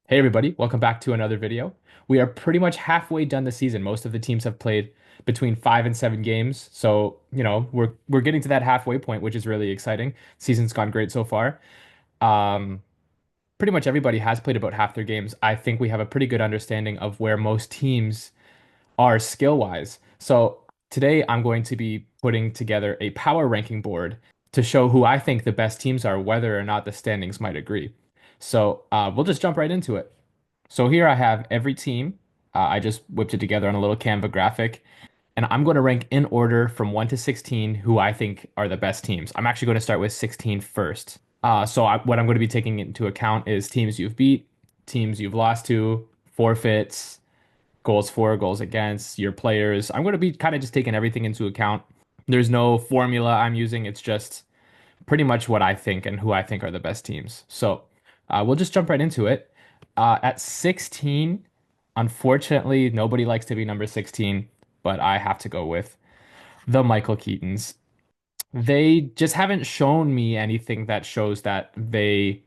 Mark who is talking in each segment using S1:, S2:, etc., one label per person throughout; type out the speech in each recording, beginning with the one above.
S1: Hey everybody, welcome back to another video. We are pretty much halfway done the season. Most of the teams have played between 5 and 7 games. So, we're getting to that halfway point, which is really exciting. Season's gone great so far. Um, Pretty much everybody has played about half their games. I think we have a pretty good understanding of where most teams are skill-wise. So today I'm going to be putting together a power ranking board to show who I think the best teams are, whether or not the standings might agree. So we'll just jump right into it. So here I have every team. I just whipped it together on a little Canva graphic, and I'm going to rank in order from 1 to 16 who I think are the best teams. I'm actually going to start with 16 first. What I'm going to be taking into account is teams you've beat, teams you've lost to, forfeits, goals for, goals against, your players. I'm going to be kind of just taking everything into account. There's no formula I'm using. It's just pretty much what I think and who I think are the best teams. So we'll just jump right into it. At 16, unfortunately, nobody likes to be number 16, but I have to go with the Michael Keatons. They just haven't shown me anything that shows that they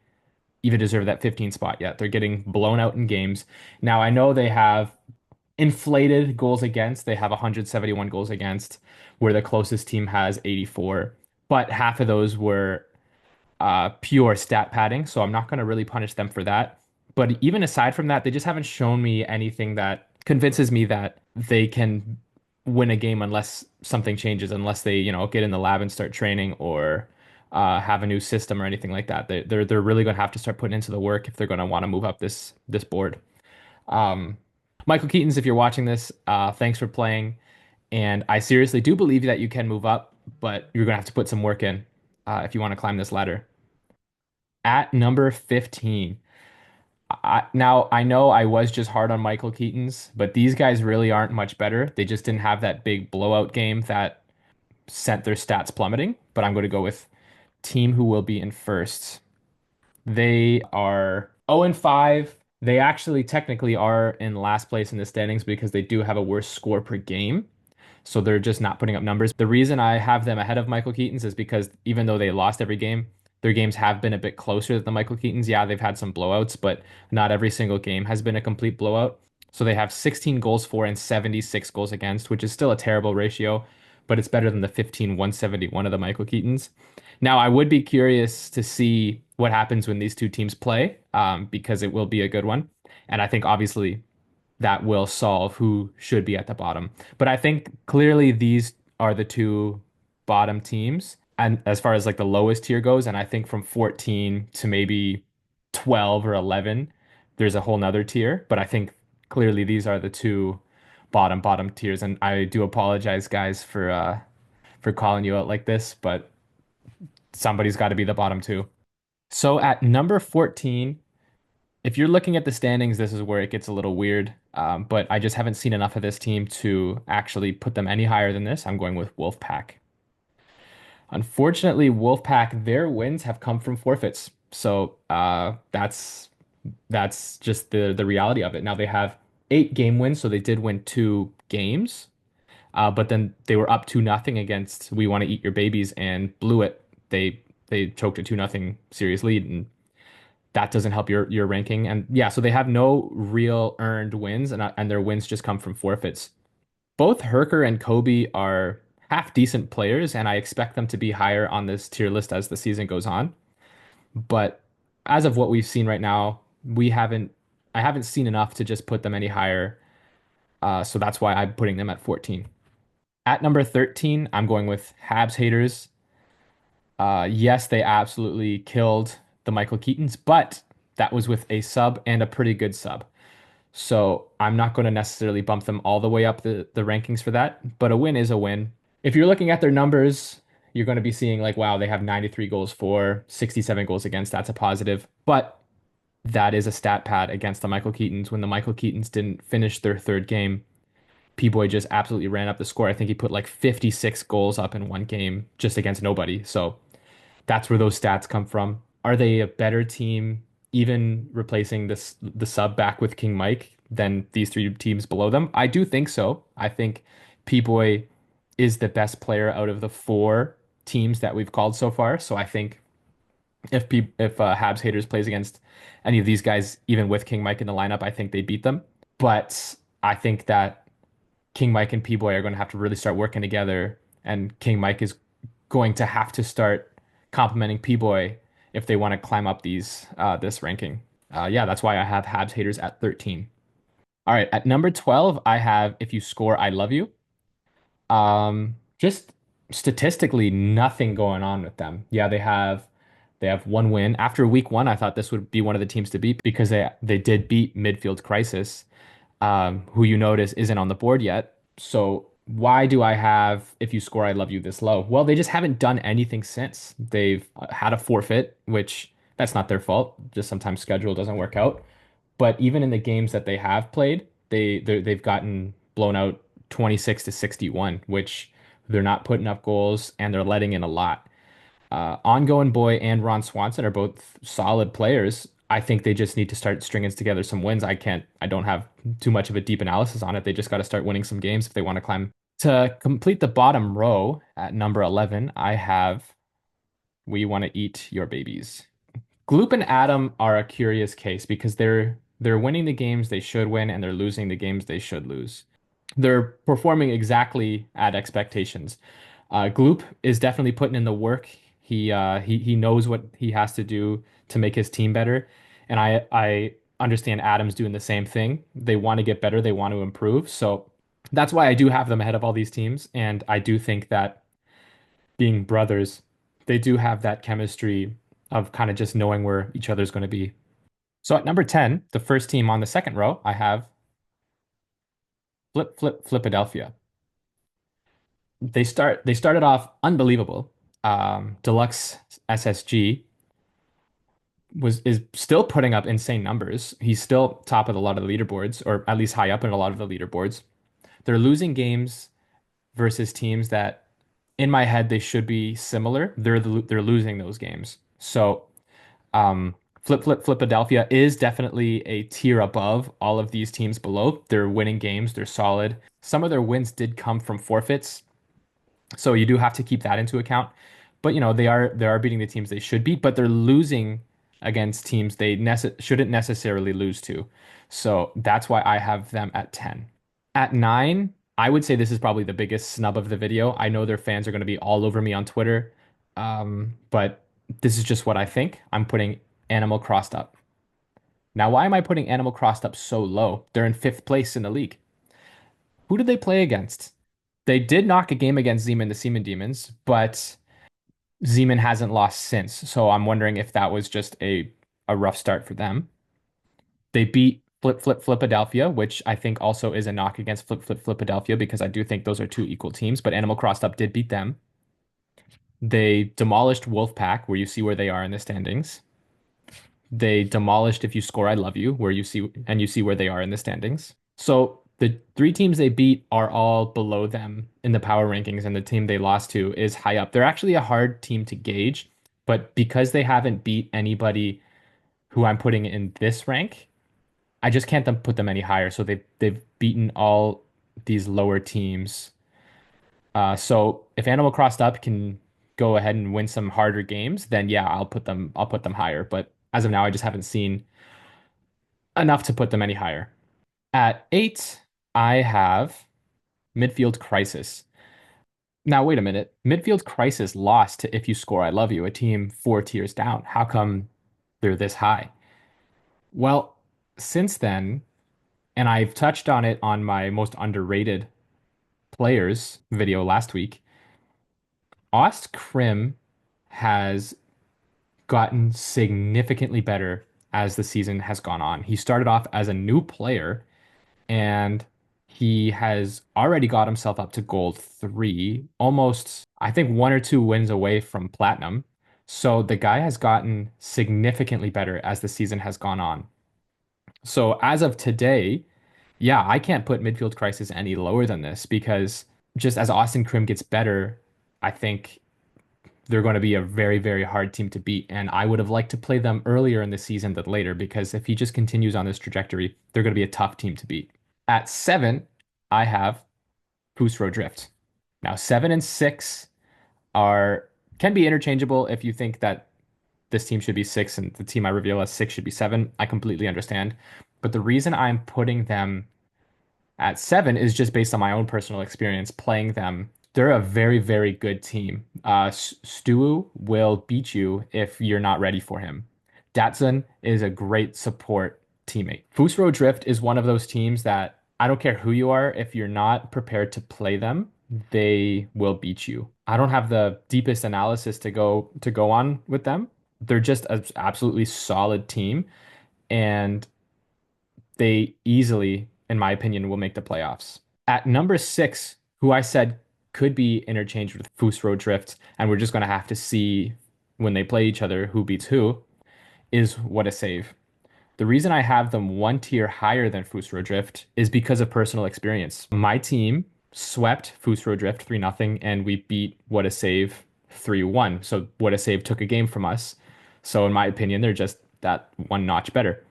S1: even deserve that 15 spot yet. They're getting blown out in games. Now, I know they have inflated goals against. They have 171 goals against, where the closest team has 84, but half of those were pure stat padding, so I'm not going to really punish them for that. But even aside from that, they just haven't shown me anything that convinces me that they can win a game unless something changes, unless they, get in the lab and start training or have a new system or anything like that. They're really going to have to start putting into the work if they're going to want to move up this board. Um, Michael Keatons, if you're watching this, thanks for playing, and I seriously do believe that you can move up, but you're going to have to put some work in if you want to climb this ladder. At number 15. Now, I know I was just hard on Michael Keaton's, but these guys really aren't much better. They just didn't have that big blowout game that sent their stats plummeting. But I'm going to go with team who will be in first. They are 0 and 5. They actually technically are in last place in the standings because they do have a worse score per game. So they're just not putting up numbers. The reason I have them ahead of Michael Keaton's is because even though they lost every game, their games have been a bit closer than the Michael Keaton's. Yeah, they've had some blowouts, but not every single game has been a complete blowout. So they have 16 goals for and 76 goals against, which is still a terrible ratio, but it's better than the 15-171 of the Michael Keaton's. Now, I would be curious to see what happens when these two teams play, because it will be a good one. And I think obviously that will solve who should be at the bottom. But I think clearly these are the two bottom teams. And as far as like the lowest tier goes, and I think from 14 to maybe 12 or 11, there's a whole nother tier. But I think clearly these are the two bottom tiers. And I do apologize, guys, for calling you out like this, but somebody's got to be the bottom two. So at number 14, if you're looking at the standings, this is where it gets a little weird. But I just haven't seen enough of this team to actually put them any higher than this. I'm going with Wolfpack. Unfortunately, Wolfpack, their wins have come from forfeits. So that's just the reality of it. Now they have 8 game wins, so they did win 2 games. But then they were up 2-0 against We Want to Eat Your Babies and blew it. They choked a 2-0 series lead, and that doesn't help your ranking. And yeah, so they have no real earned wins, and their wins just come from forfeits. Both Herker and Kobe are half decent players, and I expect them to be higher on this tier list as the season goes on. But as of what we've seen right now, I haven't seen enough to just put them any higher. So that's why I'm putting them at 14. At number 13, I'm going with Habs haters. Yes, they absolutely killed the Michael Keatons, but that was with a sub and a pretty good sub. So I'm not going to necessarily bump them all the way up the rankings for that, but a win is a win. If you're looking at their numbers, you're going to be seeing like, wow, they have 93 goals for, 67 goals against. That's a positive. But that is a stat pad against the Michael Keatons. When the Michael Keatons didn't finish their third game, P-Boy just absolutely ran up the score. I think he put like 56 goals up in one game just against nobody. So that's where those stats come from. Are they a better team, even replacing the sub back with King Mike than these three teams below them? I do think so. I think P-Boy is the best player out of the 4 teams that we've called so far. So I think If Habs haters plays against any of these guys, even with King Mike in the lineup, I think they beat them. But I think that King Mike and P-Boy are going to have to really start working together, and King Mike is going to have to start complimenting P-Boy if they want to climb up this ranking. Yeah, that's why I have Habs haters at 13. All right, at number 12, I have If You Score, I Love You. Just statistically, nothing going on with them. Yeah, they have one win. After week one, I thought this would be one of the teams to beat because they did beat Midfield Crisis, who you notice isn't on the board yet. So why do I have If You Score, I Love You this low? Well, they just haven't done anything since. They've had a forfeit, which that's not their fault. Just sometimes schedule doesn't work out. But even in the games that they have played, they've gotten blown out 26 to 61, which they're not putting up goals and they're letting in a lot. Ongoing Boy and Ron Swanson are both solid players. I think they just need to start stringing together some wins. I don't have too much of a deep analysis on it. They just got to start winning some games if they want to climb. To complete the bottom row at number 11, I have We Want to Eat Your Babies. Gloop and Adam are a curious case because they're winning the games they should win and they're losing the games they should lose. They're performing exactly at expectations. Gloop is definitely putting in the work. He knows what he has to do to make his team better, and I understand Adam's doing the same thing. They want to get better, they want to improve. So that's why I do have them ahead of all these teams, and I do think that being brothers, they do have that chemistry of kind of just knowing where each other's going to be. So at number 10, the first team on the second row, I have Flipadelphia. They started off unbelievable. Deluxe SSG is still putting up insane numbers. He's still top of a lot of the leaderboards, or at least high up in a lot of the leaderboards. They're losing games versus teams that, in my head, they should be similar. They're losing those games. So Flipadelphia is definitely a tier above all of these teams below. They're winning games. They're solid. Some of their wins did come from forfeits. So you do have to keep that into account. But they are beating the teams they should beat, but they're losing against teams they shouldn't necessarily lose to. So that's why I have them at 10. At 9, I would say this is probably the biggest snub of the video. I know their fans are going to be all over me on Twitter, but this is just what I think. I'm putting Animal Crossed Up. Now, why am I putting Animal Crossed Up so low? They're in fifth place in the league. Who did they play against? They did knock a game against Zeman, the Seaman Demons, but Zeman hasn't lost since. So I'm wondering if that was just a rough start for them. They beat Flipadelphia, which I think also is a knock against Flipadelphia because I do think those are two equal teams, but Animal Crossed Up did beat them. They demolished Wolfpack, where you see where they are in the standings. They demolished If You Score, I Love You, where you see where they are in the standings. So the three teams they beat are all below them in the power rankings, and the team they lost to is high up. They're actually a hard team to gauge, but because they haven't beat anybody who I'm putting in this rank, I just can't put them any higher. So they've beaten all these lower teams. So if Animal Crossed Up can go ahead and win some harder games, then yeah, I'll put them higher. But as of now, I just haven't seen enough to put them any higher. At 8, I have Midfield Crisis. Now, wait a minute. Midfield Crisis lost to If You Score, I Love You, a team 4 tiers down. How come they're this high? Well, since then, and I've touched on it on my most underrated players video last week, Ost Krim has gotten significantly better as the season has gone on. He started off as a new player and he has already got himself up to gold 3, almost, I think, 1 or 2 wins away from platinum. So the guy has gotten significantly better as the season has gone on. So as of today, yeah, I can't put Midfield Crisis any lower than this because just as Austin Krim gets better, I think they're going to be a very, very hard team to beat. And I would have liked to play them earlier in the season than later because if he just continues on this trajectory, they're going to be a tough team to beat. At 7, I have Pusro Drift. Now, 7 and 6 are can be interchangeable if you think that this team should be six and the team I reveal as six should be seven. I completely understand. But the reason I'm putting them at seven is just based on my own personal experience playing them. They're a very, very good team. Stu will beat you if you're not ready for him. Datsun is a great support teammate. Fusro Drift is one of those teams that I don't care who you are, if you're not prepared to play them, they will beat you. I don't have the deepest analysis to go on with them. They're just an absolutely solid team, and they easily, in my opinion, will make the playoffs. At number six, who I said could be interchanged with Fusro Drift, and we're just going to have to see when they play each other who beats who, is What a Save. The reason I have them one tier higher than Fusro Drift is because of personal experience. My team swept Fusro Drift 3-0, and we beat What a Save 3-1. So What a Save took a game from us. So in my opinion, they're just that one notch better.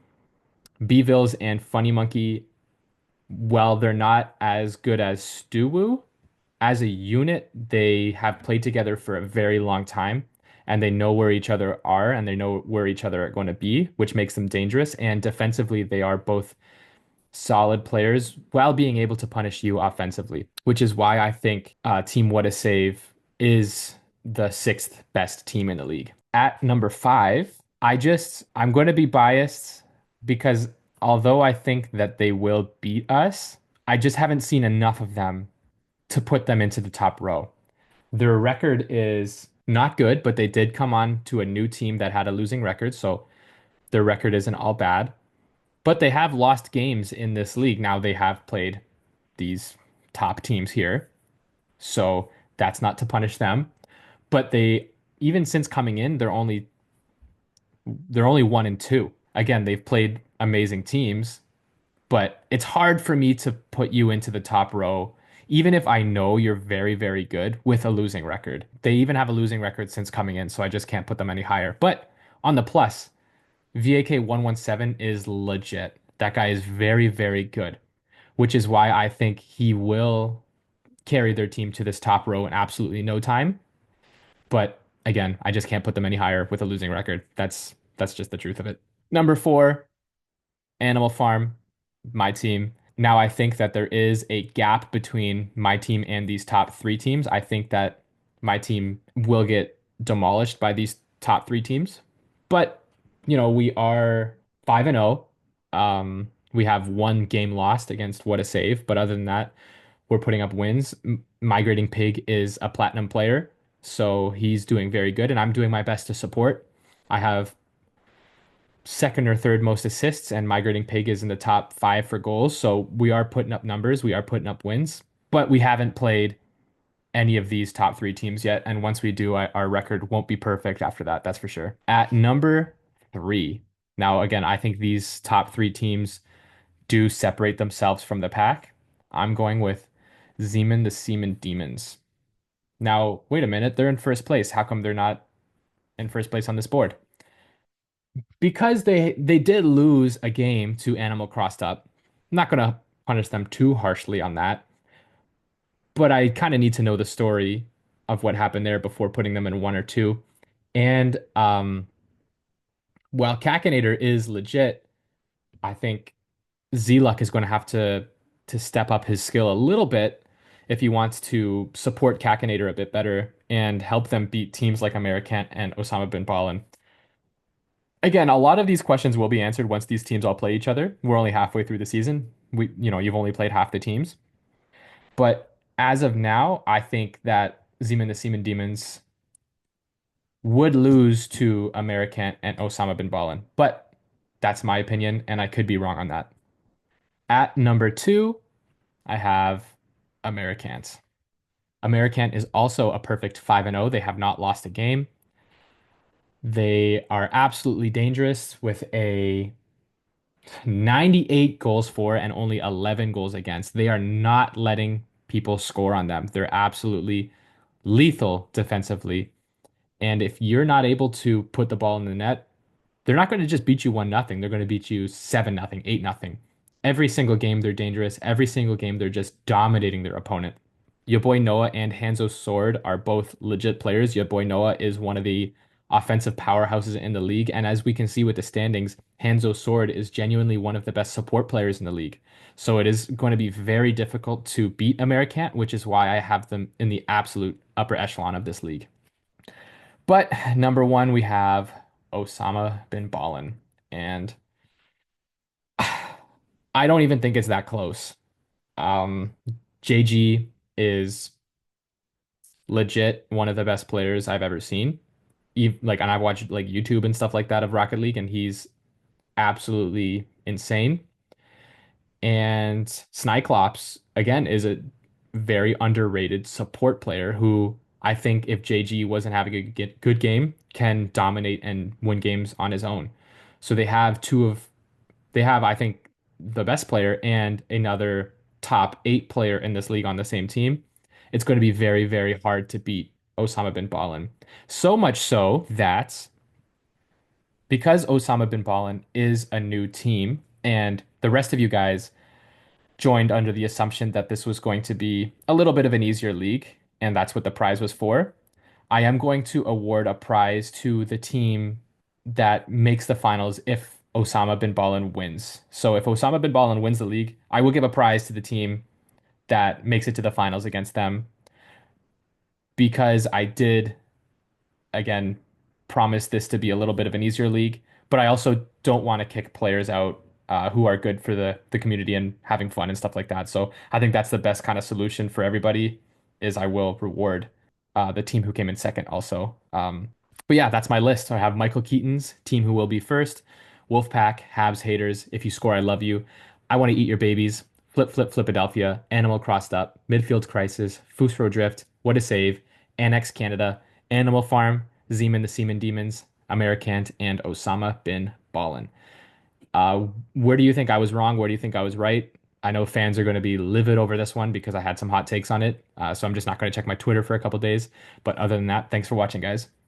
S1: Beevils and Funny Monkey, well, they're not as good as Stuwoo. As a unit, they have played together for a very long time and they know where each other are and they know where each other are going to be, which makes them dangerous. And defensively, they are both solid players while being able to punish you offensively, which is why I think Team What a Save is the sixth best team in the league. At number five, I'm going to be biased because although I think that they will beat us, I just haven't seen enough of them to put them into the top row. Their record is not good, but they did come on to a new team that had a losing record, so their record isn't all bad. But they have lost games in this league. Now they have played these top teams here, so that's not to punish them. But they, even since coming in, they're only 1-2. Again, they've played amazing teams, but it's hard for me to put you into the top row, even if I know you're very, very good with a losing record. They even have a losing record since coming in, so I just can't put them any higher. But on the plus, VAK 117 is legit. That guy is very, very good, which is why I think he will carry their team to this top row in absolutely no time. But again, I just can't put them any higher with a losing record. That's just the truth of it. Number four, Animal Farm, my team. Now I think that there is a gap between my team and these top three teams. I think that my team will get demolished by these top three teams. But, we are 5-0. We have one game lost against What a Save, but other than that, we're putting up wins. Migrating Pig is a platinum player, so he's doing very good, and I'm doing my best to support. I have second or third most assists, and Migrating Pig is in the top five for goals. So we are putting up numbers, we are putting up wins, but we haven't played any of these top three teams yet. And once we do, our record won't be perfect after that, that's for sure. At number three, now again, I think these top three teams do separate themselves from the pack. I'm going with Zeman the Seaman Demons. Now, wait a minute, they're in first place. How come they're not in first place on this board? Because they did lose a game to Animal Crossed Up. I'm not gonna punish them too harshly on that, but I kind of need to know the story of what happened there before putting them in one or two. And while Kakinator is legit, I think Zluck is going to have to step up his skill a little bit if he wants to support Kakinator a bit better and help them beat teams like Americant and Osama bin Laden. Again, a lot of these questions will be answered once these teams all play each other. We're only halfway through the season. You've only played half the teams. But as of now, I think that Zeman the Seaman Demons would lose to Americant and Osama bin Laden. But that's my opinion, and I could be wrong on that. At number two, I have Americant. Americant is also a perfect 5-0. They have not lost a game. They are absolutely dangerous with a 98 goals for and only 11 goals against. They are not letting people score on them. They're absolutely lethal defensively. And if you're not able to put the ball in the net, they're not going to just beat you 1-0. They're going to beat you 7-0, 8-0. Every single game they're dangerous. Every single game they're just dominating their opponent. Your boy Noah and Hanzo Sword are both legit players. Your boy Noah is one of the offensive powerhouses in the league. And as we can see with the standings, Hanzo Sword is genuinely one of the best support players in the league. So it is going to be very difficult to beat Americant, which is why I have them in the absolute upper echelon of this league. But number one, we have Osama bin Ballin. And I don't even think it's that close. Um, JG is legit one of the best players I've ever seen. Like, and I've watched like YouTube and stuff like that of Rocket League, and he's absolutely insane. And Snyclops, again, is a very underrated support player who I think if JG wasn't having a good game, can dominate and win games on his own. So they have, I think, the best player and another top 8 player in this league on the same team. It's going to be very, very hard to beat Osama bin Ballin. So much so that because Osama bin Ballin is a new team and the rest of you guys joined under the assumption that this was going to be a little bit of an easier league, and that's what the prize was for. I am going to award a prize to the team that makes the finals if Osama bin Ballin wins. So if Osama bin Ballin wins the league, I will give a prize to the team that makes it to the finals against them because I did again promise this to be a little bit of an easier league, but I also don't want to kick players out who are good for the community and having fun and stuff like that. So I think that's the best kind of solution for everybody is I will reward the team who came in second also. But yeah, that's my list. I have Michael Keaton's team who will be first, Wolfpack, Habs haters, if you score, I love you. I want to eat your babies. Flip Flip Flipadelphia, Animal Crossed Up, Midfield Crisis, Fusro Drift, What a Save, Annex Canada, Animal Farm, Zeman the Seaman Demons, Americant, and Osama bin Ballin. Where do you think I was wrong? Where do you think I was right? I know fans are going to be livid over this one because I had some hot takes on it. So I'm just not going to check my Twitter for a couple days. But other than that, thanks for watching, guys.